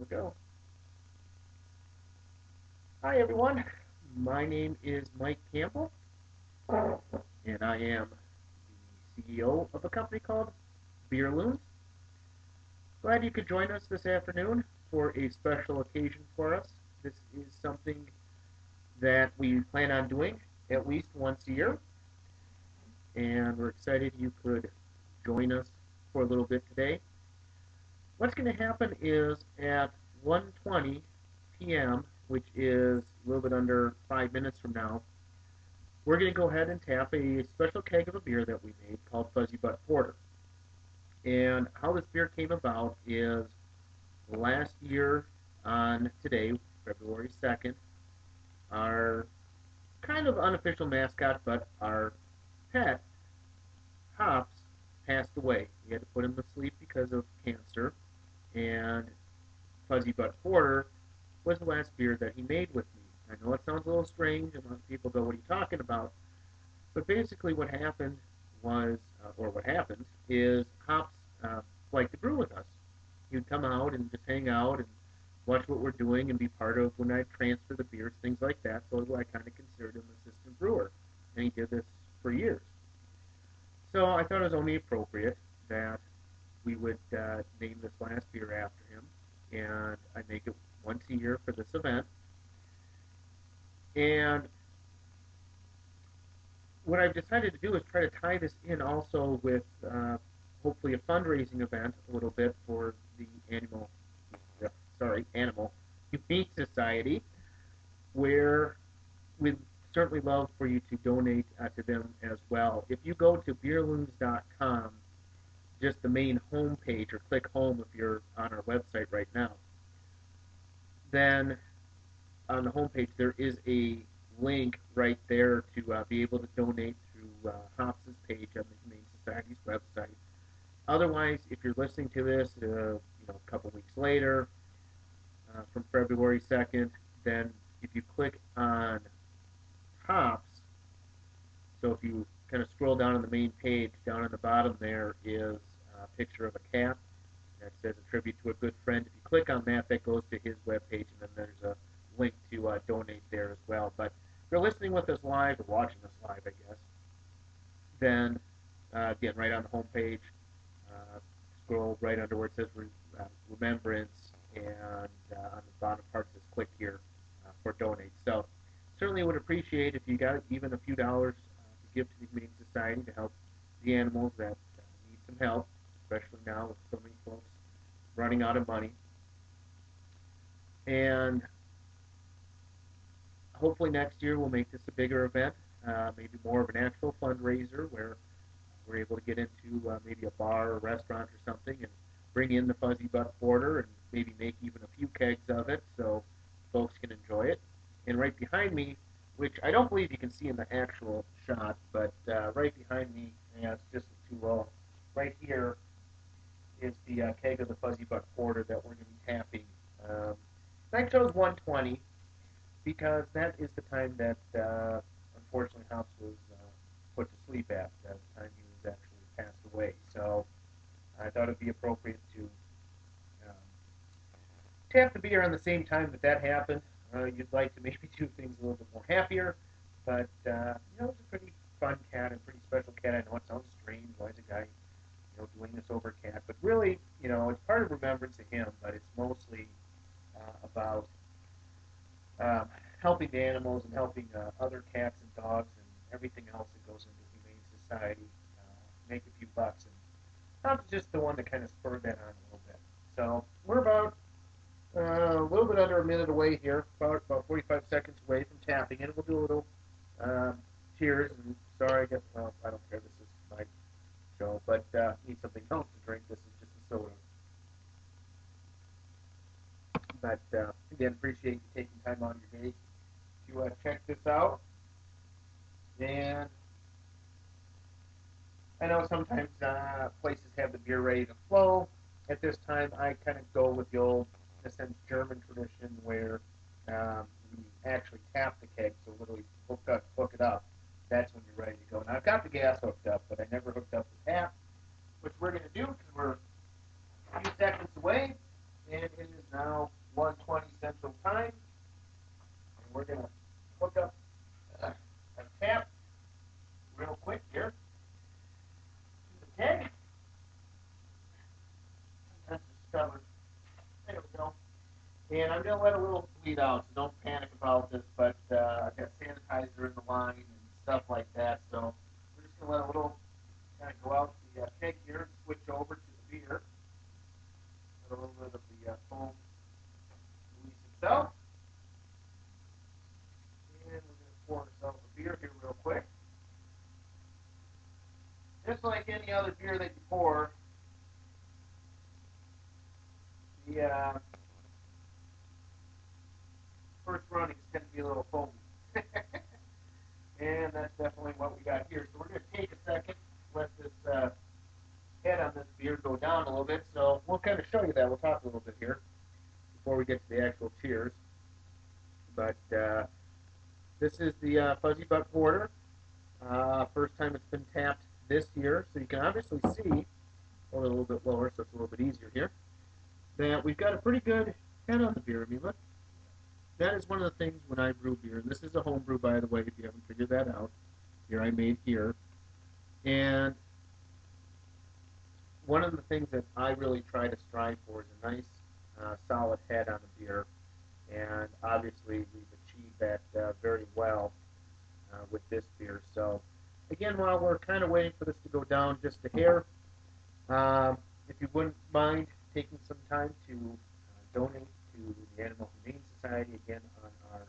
We go. Hi, everyone. My name is Mike Campbell, and I am the CEO of a company called Beer Loons. Glad you could join us this afternoon for a special occasion for us. This is something that we plan on doing at least once a year, and we're excited you could join us for a little bit today. What's going to happen is at 1:20 p.m., which is a little bit under 5 minutes from now, we're going to go ahead and tap a special keg of a beer that we made called Fuzzy Butt Porter. And how this beer came about is last year on today, February 2nd, our kind of unofficial mascot, but our pet, Hops, passed away. We had to put him to sleep because of cancer, and Fuzzy Butt Porter was the last beer that he made with me. I know it sounds a little strange, and a lot of people go, "What are you talking about?" But basically, what happened was, or what happened is, Hops liked to brew with us. He would come out and just hang out and watch what we're doing and be part of when I transfer the beers, things like that. So I kind of considered him assistant brewer, and he did this for years. So I thought it was only appropriate that we would name this last beer after him, and I make it once a year for this event. And what I've decided to do is try to tie this in also with hopefully a fundraising event a little bit for the Animal Humane Society, where we'd certainly love for you to donate to them as well. If you go to beerloons.com, just the main home page, or click home if you're on our website right now, then on the homepage there is a link right there to be able to donate through Hops's page on the Humane Society's website. Otherwise, if you're listening to this, a couple weeks later, from February 2nd, then if you click on Hops, so if you kind of scroll down on the main page, down on the bottom there is a picture of a cat that says a tribute to a good friend. If you click on that, that goes to his webpage, and then there's a link to donate there as well. But if you're listening with us live or watching us live, I guess, then again, right on the home page, scroll right under where it says Remembrance, and on the bottom part it says click here for donate. So certainly would appreciate if you got even a few dollars to give to the Humane Society to help the animals that need some help, especially now with so many folks running out of money. And hopefully next year we'll make this a bigger event, maybe more of an actual fundraiser where we're able to get into maybe a bar or restaurant or something and bring in the Fuzzy Butt Porter and maybe make even a few kegs of it so folks can enjoy it. And right behind me, which I don't believe you can see in the actual shot, but right behind me, yeah, it's just too low. Right here is the keg of the Fuzzy Butt Porter that we're going to be tapping. Um, I chose 1:20 because that is the time that unfortunately House was put to sleep at. The time he was actually passed away. So I thought it'd be appropriate to um, tap the beer on the same time that that happened. You'd like to maybe do things a little bit more happier, but it's a pretty fun cat and pretty special cat. I know it sounds strange. Why is a guy doing this over a cat? But really, it's part of remembrance to him, but it's mostly about um, helping the animals and helping other cats and dogs and everything else that goes into Humane Society make a few bucks. And I'm just the one that kind of spurred that on a little bit. So we're about a little bit under a minute away here, about 45 seconds away from tapping it. We'll do a little um, cheers. And sorry, I guess, well, I don't care. This is my show, but need something else to drink. This is just a soda. But again, appreciate you taking time out of your day to check this out. And I know sometimes places have the beer ready to flow. At this time, I kind of go with the old, in a sense, German tradition where we actually tap the keg, so literally hook it up. That's when you're ready to go. Now, I've got the gas hooked up, but I never hooked up the tap, which we're going to do because we're a few seconds away. And it is now 1:20 Central Time, and we're going to hook up a tap real quick here to the keg. That's discovered. There we go. And I'm going to let a little bleed out, so don't panic about this, but I've got sanitizer in the line and stuff like that, so we're just going to let a little kind of go out the keg here and switch over to the beer. Let a little bit of the foam release itself. And we're going to pour ourselves a beer here real quick. Just like any other beer that you pour, the first running is going to be a little foamy. And that's definitely what we got here. So we're going to take a second, let this head on this beer go down a little bit. So we'll kind of show you that. We'll talk a little bit here before we get to the actual cheers. But this is the Fuzzy Butt Porter. First time it's been tapped this year. So you can obviously see, hold it a little bit lower so it's a little bit easier here, that we've got a pretty good head on the beer. I mean, look, that is one of the things when I brew beer. And this is a home brew, by the way, if you haven't figured that out. Beer I made here. And one of the things that I really try to strive for is a nice, solid head on the beer. And obviously, we've achieved that very well with this beer. So, again, while we're kind of waiting for this to go down just a hair, if you wouldn't mind taking some time to donate to the Animal Humane Society, again, on our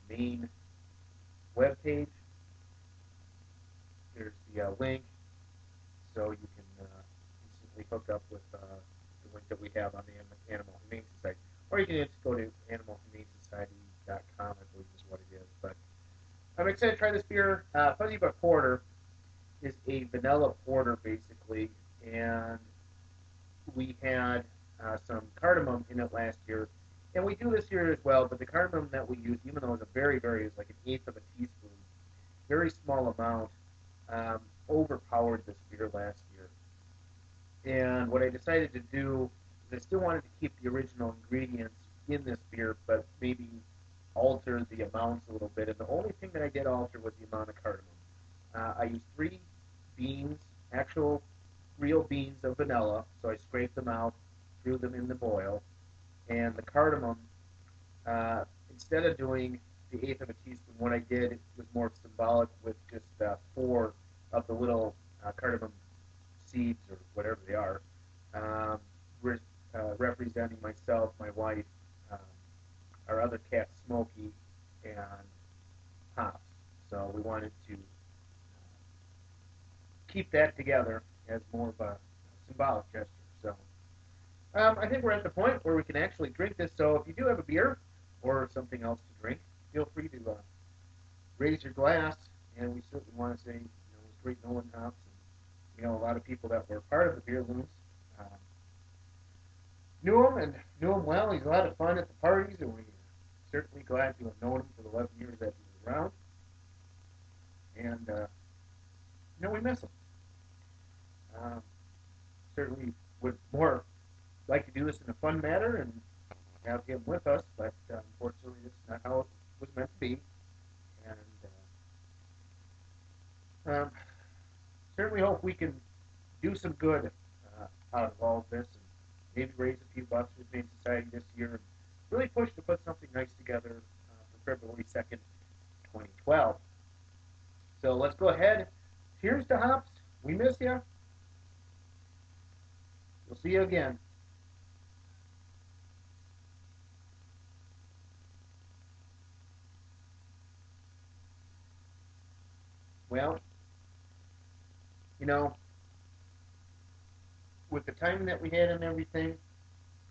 main webpage, there's the link, so you can instantly hook up with the link that we have on the Animal Humane Society. Or you can just go to animalhumanesociety.com, I believe is what it is. But I'm excited to try this beer. Fuzzy Butt Porter is a vanilla porter, basically, and we had some cardamom in it last year, and we do this year as well. But the cardamom that we use, even though it's it's like an eighth of a teaspoon, very small amount, overpowered this beer last year. And what I decided to do is I still wanted to keep the original ingredients in this beer, but maybe alter the amounts a little bit. And the only thing that I did alter was the amount of cardamom. I used 3 beans, actual real beans of vanilla. So I scraped them out, threw them in the boil, and the cardamom, instead of doing the eighth of a teaspoon, what I did was more symbolic with just 4 of the little cardamom seeds or whatever they are, um, representing myself, my wife, um, our other cat Smokey, and Hops. So we wanted to keep that together as more of a symbolic gesture. So I think we're at the point where we can actually drink this. So if you do have a beer or something else to drink, feel free to raise your glass. And we certainly want to say, it was great knowing Hops. And, a lot of people that were part of the Beer Loons knew him and knew him well. He's a lot of fun at the parties, and we're certainly glad to have known him for the 11 years that he was around. And, we miss him. Um, Certainly would more like to do this in a fun manner and have him with us, but unfortunately, this is not how it was meant to be. And certainly hope we can do some good out of all of this and maybe raise a few bucks for the Humane Society this year and really push to put something nice together for February 2nd, 2012. So let's go ahead. Cheers to Hops. We miss you. We'll see you again. Well, you know, with the timing that we had and everything,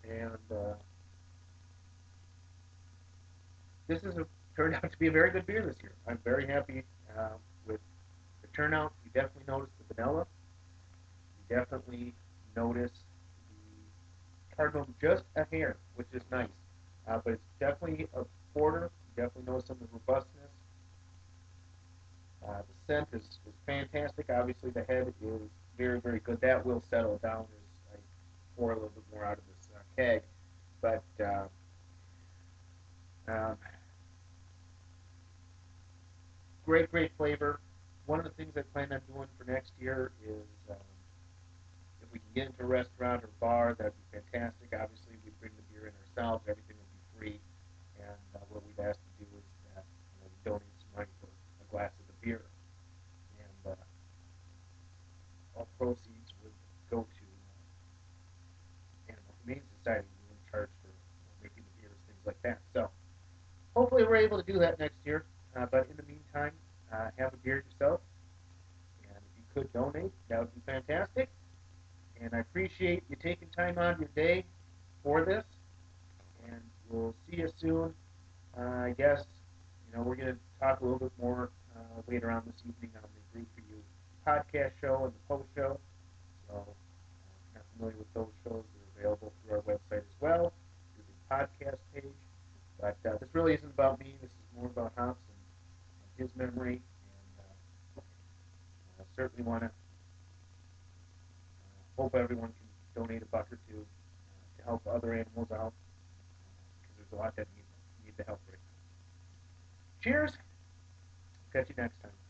and this has turned out to be a very good beer this year. I'm very happy with the turnout. You definitely noticed the vanilla. You definitely noticed the cardamom just a hair, which is nice. But it's definitely a porter. You definitely notice some of the robustness. The scent is fantastic. Obviously, the head is very, very good. That will settle down as I pour a little bit more out of this keg. But um, great flavor. One of the things I plan on doing for next year is if we can get into a restaurant or bar, that'd be fantastic. Obviously, we'd bring the beer in ourselves. Everything would be free. And what we'd ask to do is that we donate some money for a glass of the beer. And all proceeds would go to Animal Humane Society. We wouldn't charge for making the beers, things like that. So hopefully we're able to do that next year. But in the meantime, have a beer yourself. And if you could donate, that would be fantastic. And I appreciate you taking time out of your day for this. And we'll see you soon. I guess we're going to talk a little bit more later on this evening on the Group for You podcast show and the post show. So if you're not familiar with those shows, they're available through our website as well, through the podcast page. But this really isn't about me. This is more about Hops and his memory. And I certainly want to hope everyone can donate a buck or two to help other animals out because there's a lot that need the help right now. Cheers. Catch you next time.